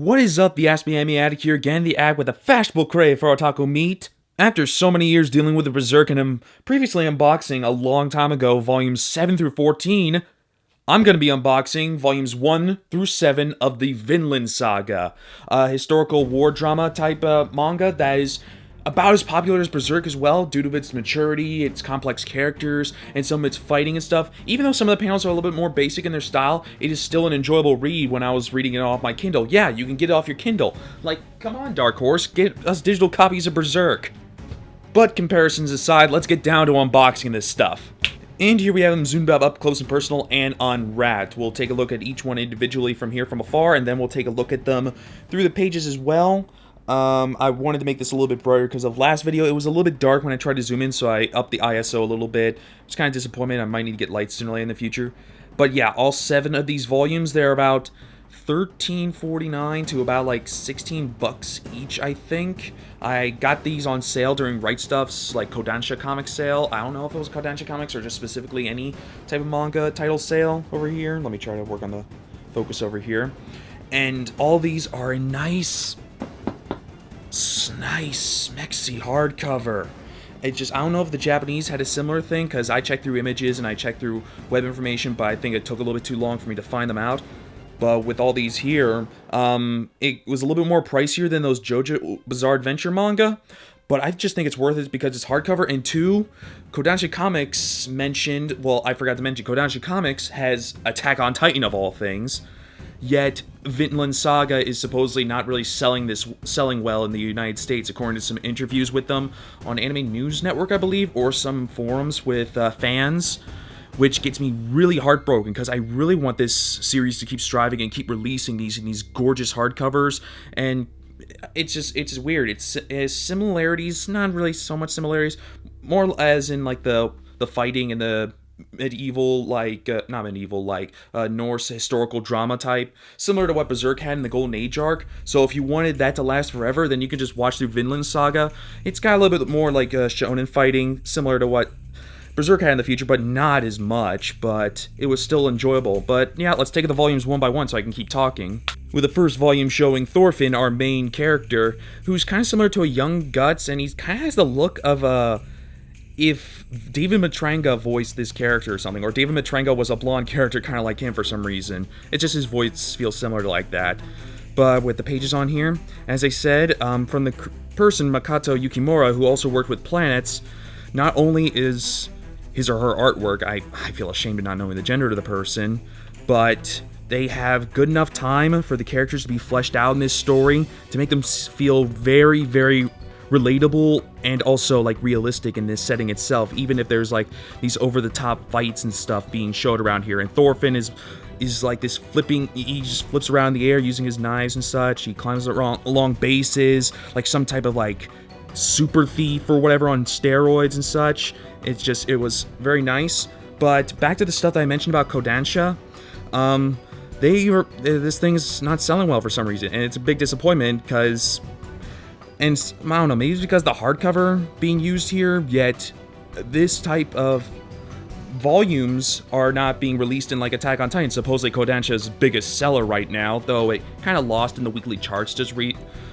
What is up, the Aspie Addict here again, the ad with a fashionable crave for otaku meat. After so many years dealing with the Berserk and previously unboxing a long time ago volumes 7 through 14, I'm going to be unboxing volumes 1 through 7 of the Vinland Saga, a historical war drama type manga that is about as popular as Berserk as well, due to its maturity, its complex characters, and some of its fighting and stuff. Even though some of the panels are a little bit more basic in their style, it is still an enjoyable read when I was reading it off my Kindle. Yeah, you can get it off your Kindle. Like, come on, Dark Horse, get us digital copies of Berserk. But comparisons aside, let's get down to unboxing this stuff. And here we have them zoomed up close and personal and unwrapped. We'll take a look at each one individually from here from afar, and then we'll take a look at them through the pages as well. I wanted to make this a little bit brighter because of last video. It was a little bit dark when I tried to zoom in, so I upped the ISO a little bit. It's kind of disappointing. I might need to get lights sooner in the future. But yeah, all 7 of these volumes, they're about $13.49 to about like $16 each, I think. I got these on sale during Right Stuff's like Kodansha Comics sale. I don't know if it was Kodansha Comics or just specifically any type of manga title sale over here. Let me try to work on the focus over here. And all these are in nice, smexy hardcover. It just, I don't know if the Japanese had a similar thing, because I checked through images and I checked through web information, but I think it took a little bit too long for me to find them out. But with all these here, it was a little bit more pricier than those JoJo Bizarre Adventure manga, but I just think it's worth it because it's hardcover. And 2, Kodansha Comics mentioned, well, I forgot to mention, Kodansha Comics has Attack on Titan of all things. Yet, Vinland Saga is supposedly not really selling well in the United States, according to some interviews with them on Anime News Network, I believe, or some forums with fans, which gets me really heartbroken because I really want this series to keep striving and keep releasing these gorgeous hardcovers. And it's just weird. It has similarities, not really so much similarities, more as in like the fighting and the medieval, like, not medieval, like, Norse historical drama type, similar to what Berserk had in the Golden Age arc. So if you wanted that to last forever, then you can just watch through Vinland Saga. It's got a little bit more, like, shonen fighting, similar to what Berserk had in the future, but not as much, but it was still enjoyable. But yeah, let's take the volumes one by one so I can keep talking. With the first volume showing Thorfinn, our main character, who's kind of similar to a young Guts, and he kind of has the look of a... if David Matranga voiced this character or something, or David Matranga was a blonde character kind of like him for some reason. It's just his voice feels similar to like that. But with the pages on here, as I said, from the person Makoto Yukimura, who also worked with Planets, not only is his or her artwork, I feel ashamed of not knowing the gender of the person, but they have good enough time for the characters to be fleshed out in this story to make them feel very, very relatable and also like realistic in this setting itself, even if there's like these over-the-top fights and stuff being showed around here. And Thorfinn is like this flipping, he just flips around the air using his knives and such. He climbs along bases like some type of like super thief or whatever on steroids and such. It was very nice. But back to the stuff that I mentioned about Kodansha, this thing is not selling well for some reason, and it's a big disappointment because, and I don't know, maybe it's because the hardcover being used here, yet this type of volumes are not being released in like Attack on Titan, supposedly Kodansha's biggest seller right now, though it kind of lost in the weekly charts just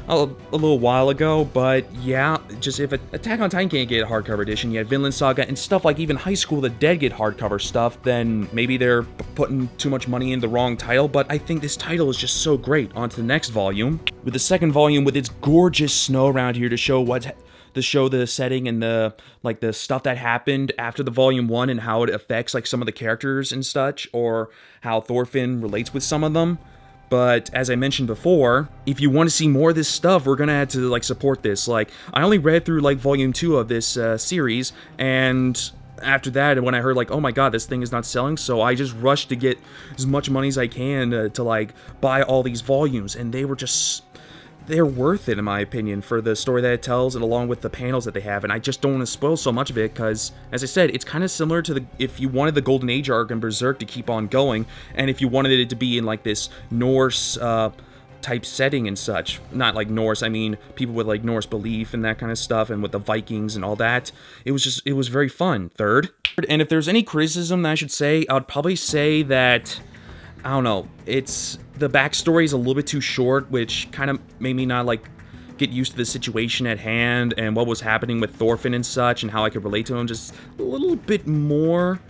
a little while ago. But yeah, just if Attack on Titan can't get a hardcover edition, yet Vinland Saga and stuff like even High School of the Dead get hardcover stuff, then maybe they're putting too much money in the wrong title. But I think this title is just so great. On to the next volume, with the second volume with its gorgeous snow around here to show the setting and the stuff that happened after the volume 1 and how it affects like some of the characters and such, or how Thorfinn relates with some of them. But as I mentioned before, if you want to see more of this stuff, we're gonna have to like support this. Like, I only read through like volume 2 of this series, and after that, when I heard like, oh my god, this thing is not selling, so I just rushed to get as much money as I can to like buy all these volumes, and they're worth it in my opinion for the story that it tells, and along with the panels that they have. And I just don't want to spoil so much of it because, as I said, it's kind of similar to if you wanted the Golden Age arc and Berserk to keep on going, and if you wanted it to be in like this Norse type setting and such. Not like Norse, I mean people with like Norse belief and that kind of stuff, and with the Vikings and all that. It was very fun. Third, and if there's any criticism that I should say, I would probably say that I don't know, the backstory is a little bit too short, which kind of made me not, like, get used to the situation at hand and what was happening with Thorfinn and such, and how I could relate to him just a little bit more.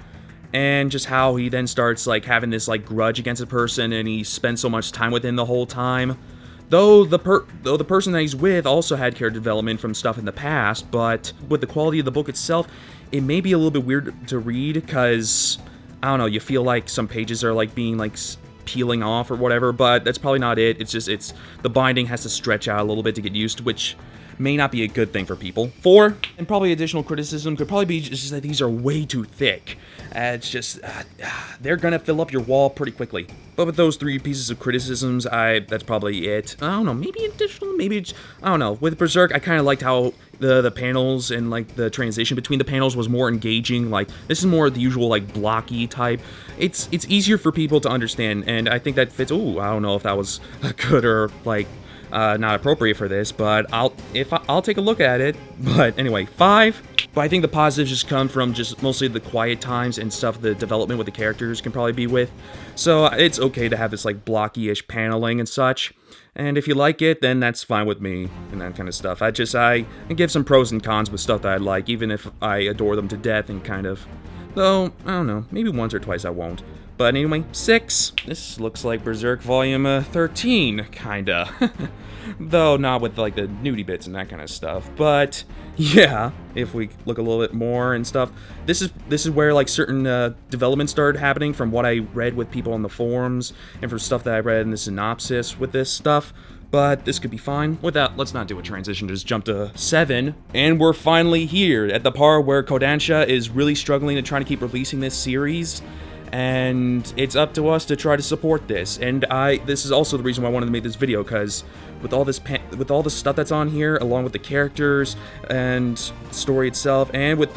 And just how he then starts, like, having this, like, grudge against a person, and he spends so much time with him the whole time. Though the person that he's with also had character development from stuff in the past, but with the quality of the book itself, it may be a little bit weird to read, because, I don't know, you feel like some pages are, like, being, like, peeling off or whatever, but that's probably not it. It's just, the binding has to stretch out a little bit to get used to, which may not be a good thing for people. 4, and probably additional criticism, could probably be just that these are way too thick. It's just, they're gonna fill up your wall pretty quickly. But with those 3 pieces of criticisms, that's probably it. I don't know, maybe additional, maybe, I don't know. With Berserk, I kind of liked how the panels and, like, the transition between the panels was more engaging. Like, this is more the usual, like, blocky type. It's easier for people to understand, and I think that fits. Ooh, I don't know if that was good or, like, not appropriate for this, but I'll take a look at it. But anyway, 5. But I think the positives just come from just mostly the quiet times and stuff the development with the characters can probably be with. So it's okay to have this, like, blocky-ish paneling and such. And if you like it, then that's fine with me and that kind of stuff. I give some pros and cons with stuff that I like, even if I adore them to death and kind of. Though, I don't know, maybe once or twice I won't. But anyway, 6. This looks like Berserk Volume 13, kinda. Though not with, like, the nudie bits and that kind of stuff. But yeah, if we look a little bit more and stuff, this is where, like, certain developments started happening from what I read with people on the forums and from stuff that I read in the synopsis with this stuff. But this could be fine. With that, let's not do a transition, just jump to 7. And we're finally here at the part where Kodansha is really struggling to try to keep releasing this series. And it's up to us to try to support this. And this is also the reason why I wanted to make this video, because with all the stuff that's on here, along with the characters and story itself, and with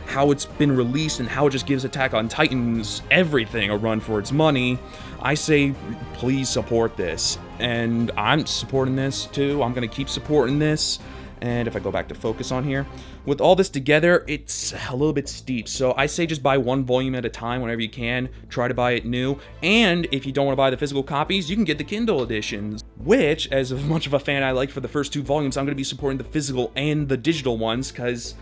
how it's been released and how it just gives Attack on Titan's everything a run for its money, I say please support this. And I'm supporting this too. I'm gonna keep supporting this. And if I go back to focus on here, with all this together, it's a little bit steep. So I say just buy 1 volume at a time whenever you can. Try to buy it new. And if you don't want to buy the physical copies, you can get the Kindle editions. Which, as much of a fan I like for the first 2 volumes, I'm going to be supporting the physical and the digital ones, because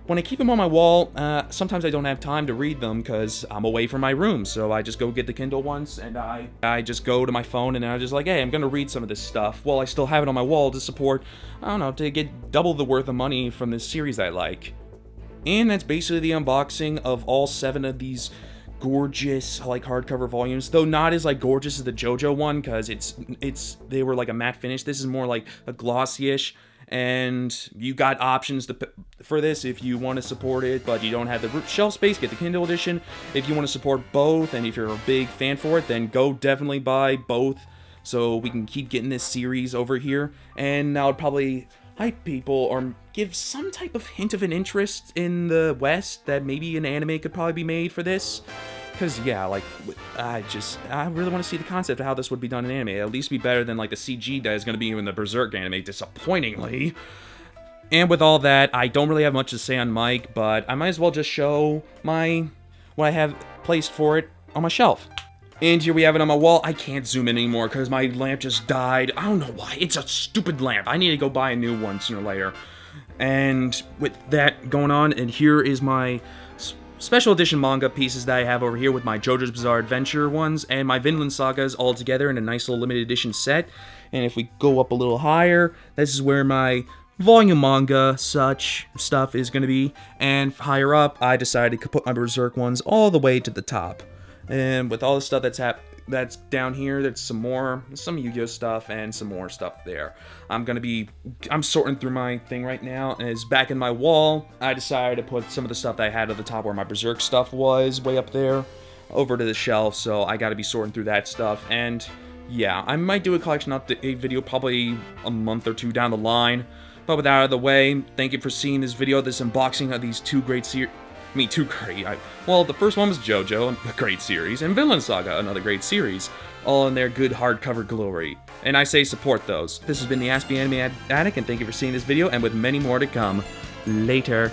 when I keep them on my wall, sometimes I don't have time to read them because I'm away from my room. So I just go get the Kindle ones, and I just go to my phone, and I'm just like, hey, I'm gonna read some of this stuff while I still have it on my wall to support, I don't know, to get double the worth of money from this series I like. And that's basically the unboxing of all 7 of these gorgeous, like, hardcover volumes, though not as, like, gorgeous as the JoJo one, because they were like a matte finish. This is more like a glossy-ish. And you got options for this if you want to support it, but you don't have the shelf space, get the Kindle edition. If you want to support both, and if you're a big fan for it, then go definitely buy both, so we can keep getting this series over here. And I would probably hype people or give some type of hint of an interest in the West that maybe an anime could probably be made for this. Because, yeah, like, I really want to see the concept of how this would be done in anime. At least be better than, like, the CG that is going to be in the Berserk anime, disappointingly. And with all that, I don't really have much to say on Mike, but I might as well just show what I have placed for it on my shelf. And here we have it on my wall. I can't zoom in anymore because my lamp just died. I don't know why. It's a stupid lamp. I need to go buy a new one sooner or later. And with that going on, and here is my special edition manga pieces that I have over here with my JoJo's Bizarre Adventure ones and my Vinland Sagas all together in a nice little limited edition set. And if we go up a little higher, this is where my volume manga such stuff is going to be. And higher up, I decided to put my Berserk ones all the way to the top. And with all the stuff that's down here, there's some Yu-Gi-Oh stuff and some more stuff there. I'm sorting through my thing right now, and it's back in my wall. I decided to put some of the stuff that I had at the top where my Berserk stuff was, way up there, over to the shelf, so I gotta be sorting through that stuff. And yeah, I might do a collection update video probably a month or 2 down the line. But with that out of the way, thank you for seeing this video, this unboxing of these 2 great series. Well, the first one was JoJo, a great series, and Vinland Saga, another great series, all in their good hardcover glory. And I say support those. This has been the Aspie Anime Addict, and thank you for seeing this video, and with many more to come. Later.